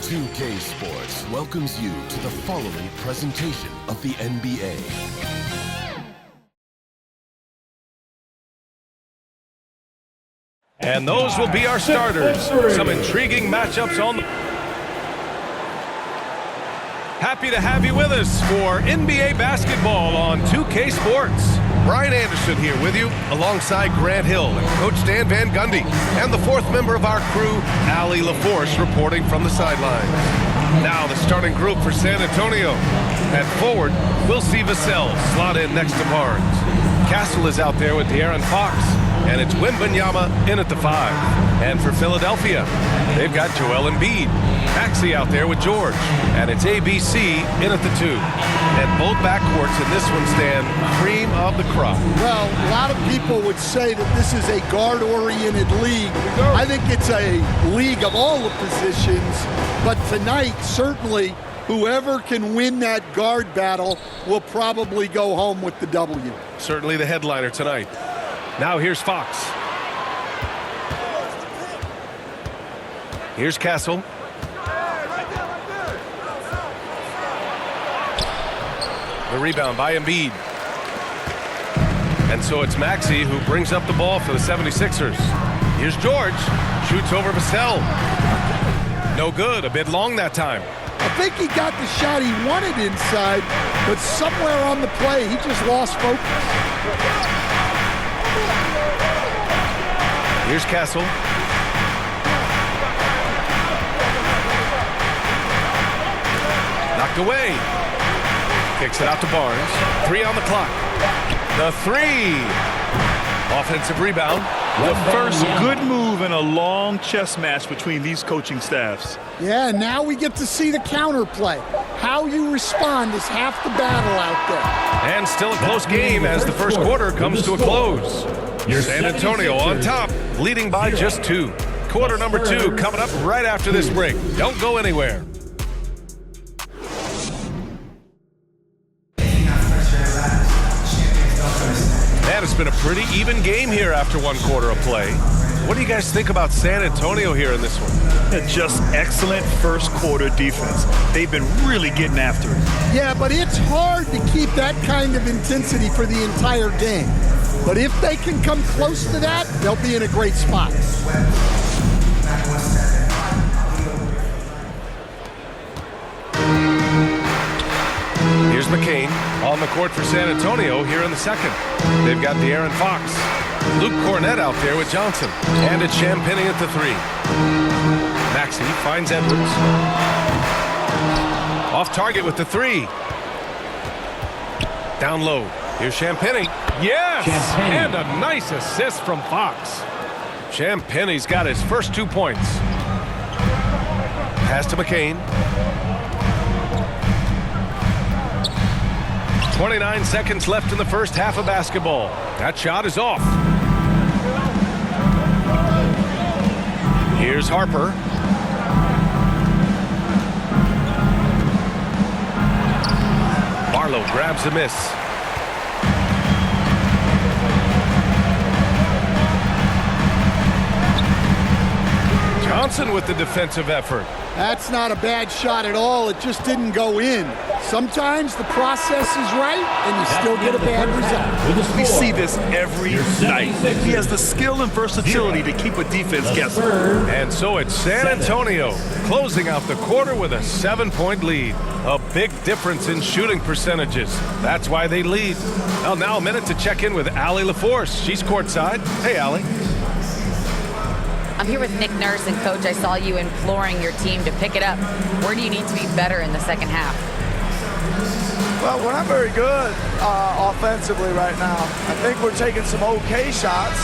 2K Sports welcomes you to the following presentation of the NBA. And those will be our starters. Some intriguing matchups on the... Happy to have you with us for NBA basketball on 2K Sports. Brian Anderson here with you, alongside Grant Hill and Coach Dan Van Gundy, and the fourth member of our crew, Allie LaForce, reporting from the sidelines. Now the starting group for San Antonio. At forward, we'll see Vassell slot in next to Barnes. Castle is out there with De'Aaron Fox, and it's Wembanyama in at the 5. And for Philadelphia, they've got Joel Embiid. Maxey out there with George, and it's ABC in at the 2. And both backcourts in this one stand cream of the crop. Well, a lot of people would say that this is a guard-oriented league. I think it's a league of all the positions, but tonight, certainly, whoever can win that guard battle will probably go home with the W. Certainly the headliner tonight. Now here's Fox. Here's Castle. The rebound by Embiid. And so it's Maxey who brings up the ball for the 76ers. Here's George. Shoots over Vassell. No good. A bit long that time. I think he got the shot he wanted inside, but somewhere on the play, he just lost focus. Here's Castle. Knocked away. Kicks it out to Barnes. 3 on the clock. The 3. Offensive rebound. The first good move in a long chess match between these coaching staffs. Yeah, now we get to see the counterplay. How you respond is half the battle out there. And still a close game as the first quarter comes to a close. San Antonio on top, leading by just 2. Quarter number 2 coming up right after this break. Don't go anywhere. Man, it's been a pretty even game here after one quarter of play. What do you guys think about San Antonio here in this one? Just excellent first quarter defense. They've been really getting after it. Yeah, but it's hard to keep that kind of intensity for the entire game. But if they can come close to that, they'll be in a great spot. Here's McCain on the court for San Antonio here in the second. They've got De'Aaron Fox. Luke Cornett out there with Johnson. And it's Champagnie at the 3. Maxey finds Edwards. Off target with the 3. Down low. Here's Champagnie. Yes! And a nice assist from Fox. Champagnie's got his first 2 points. Pass to McCain. 29 seconds left in the first half of basketball. That shot is off. Here's Harper. Barlow grabs the miss. Johnson with the defensive effort. That's not a bad shot at all. It just didn't go in. Sometimes the process is right, and you still get a bad result. We see this every night. He has the skill and versatility to keep a defense guessing. And so it's San Antonio closing out the quarter with a 7-point lead. A big difference in shooting percentages. That's why they lead. Well, now a minute to check in with Allie LaForce. She's courtside. Hey, Allie. I'm here with Nick Nurse, and Coach, I saw you imploring your team to pick it up. Where do you need to be better in the second half? Well, we're not very good offensively right now. I think we're taking some okay shots,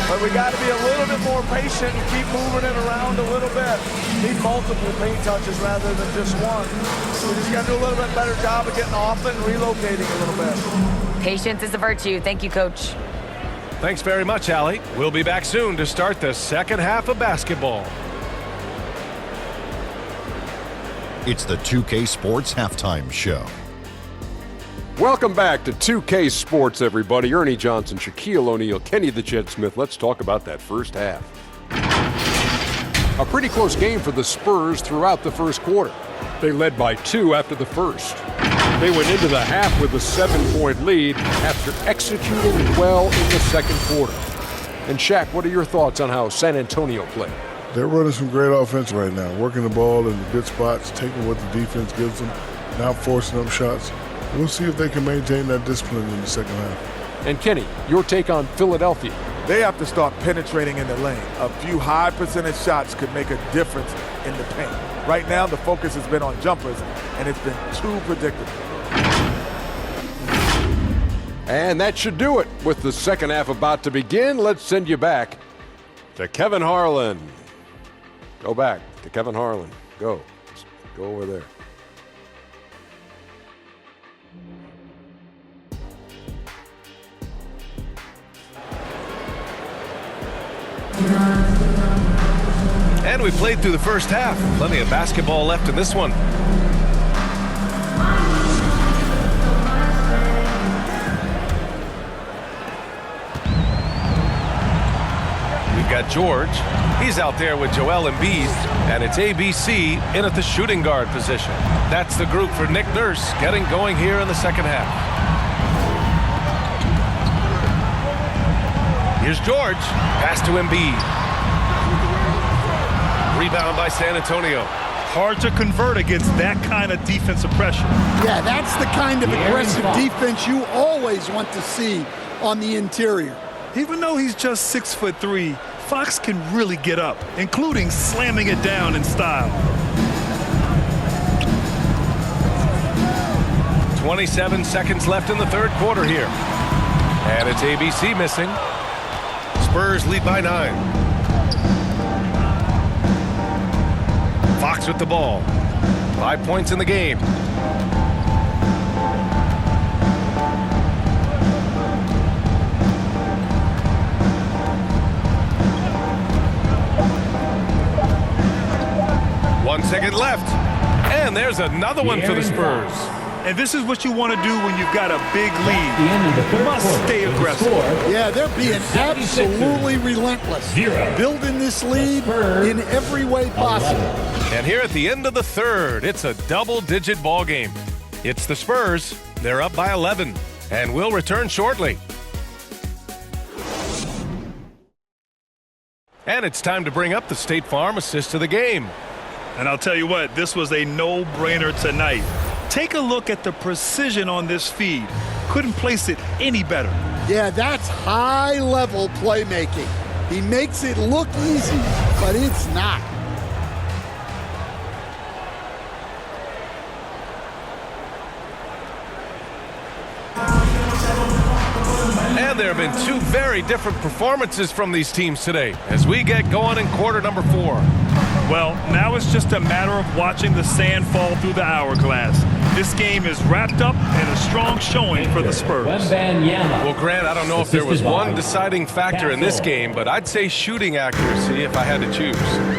but we got to be a little bit more patient and keep moving it around a little bit. Need multiple paint touches rather than just one. So we just got to do a little bit better job of getting off it and relocating a little bit. Patience is a virtue. Thank you, Coach. Thanks very much, Allie. We'll be back soon to start the second half of basketball. It's the 2K Sports Halftime Show. Welcome back to 2K Sports, everybody. Ernie Johnson, Shaquille O'Neal, Kenny the Jet Smith. Let's talk about that first half. A pretty close game for the Spurs throughout the first quarter. They led by 2 after the first. They went into the half with a 7-point lead after executing well in the second quarter. And Shaq, what are your thoughts on how San Antonio played? They're running some great offense right now, working the ball in the good spots, taking what the defense gives them, not forcing up shots. We'll see if they can maintain that discipline in the second half. And Kenny, your take on Philadelphia? They have to start penetrating in the lane. A few high percentage shots could make a difference in the paint. Right now, the focus has been on jumpers, and it's been too predictable. And that should do it. With the second half about to begin, let's send you back to Kevin Harlan. Go back to Kevin Harlan. Go. Just go over there. And we played through the first half. Plenty of basketball left in this one. We've got George. He's out there with Joel Embiid. And it's ABC in at the shooting guard position. That's the group for Nick Nurse getting going here in the second half. Here's George. Pass to Embiid. Rebound by San Antonio. Hard to convert against that kind of defensive pressure. Yeah, that's the kind of aggressive defense you always want to see on the interior. Even though he's just 6'3", Fox can really get up, including slamming it down in style. 27 seconds left in the third quarter here. And it's ABC missing. Spurs lead by 9. Fox with the ball. 5 points in the game. One second left. And there's another one for the Spurs. And this is what you want to do when you've got a big lead. You must stay aggressive. Yeah, they're being absolutely relentless. Building this lead in every way possible. And here at the end of the third, it's a double-digit ball game. It's the Spurs. They're up by 11. And we'll return shortly. And it's time to bring up the State Farm assist to the game. And I'll tell you what, this was a no-brainer tonight. Take a look at the precision on this feed. Couldn't place it any better. Yeah, that's high-level playmaking. He makes it look easy, but it's not. And there have been two very different performances from these teams today as we get going in quarter number 4. Well, now it's just a matter of watching the sand fall through the hourglass. This game is wrapped up and a strong showing for the Spurs. Well, Grant, I don't know if there was one deciding factor in this game, but I'd say shooting accuracy if I had to choose.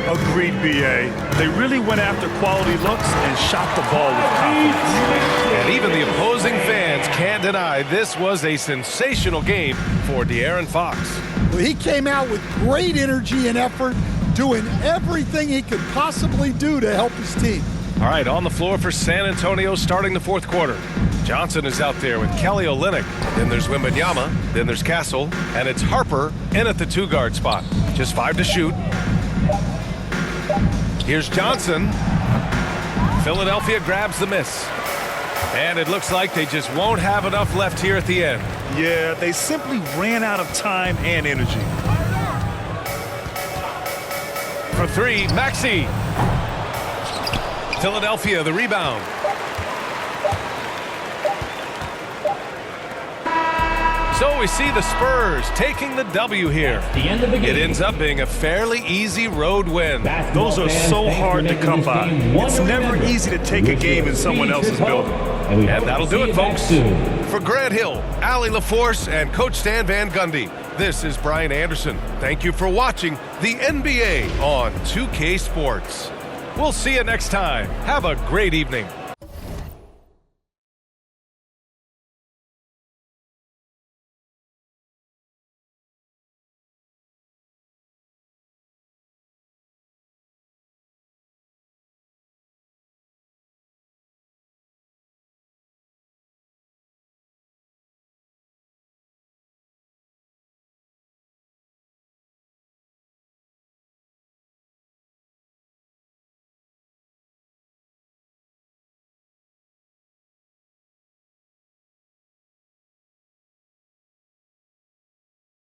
Agreed, B.A. They really went after quality looks and shot the ball with confidence. And even the opposing fans can't deny this was a sensational game for De'Aaron Fox. Well, he came out with great energy and effort, doing everything he could possibly do to help his team. All right, on the floor for San Antonio starting the fourth quarter. Johnson is out there with Kelly Olynyk. Then there's Wembanyama. Then there's Castle. And it's Harper in at the 2-guard spot. Just 5 to shoot. Here's Johnson. Philadelphia grabs the miss. And it looks like they just won't have enough left here at the end. Yeah, they simply ran out of time and energy. For 3, Maxey. Philadelphia, the rebound. So we see the Spurs taking the W here. It ends up being a fairly easy road win. Those are so hard to come by. It's never easy to take a game in someone else's building. And that'll do it, folks. For Grant Hill, Allie LaForce, and Coach Stan Van Gundy, this is Brian Anderson. Thank you for watching the NBA on 2K Sports. We'll see you next time. Have a great evening.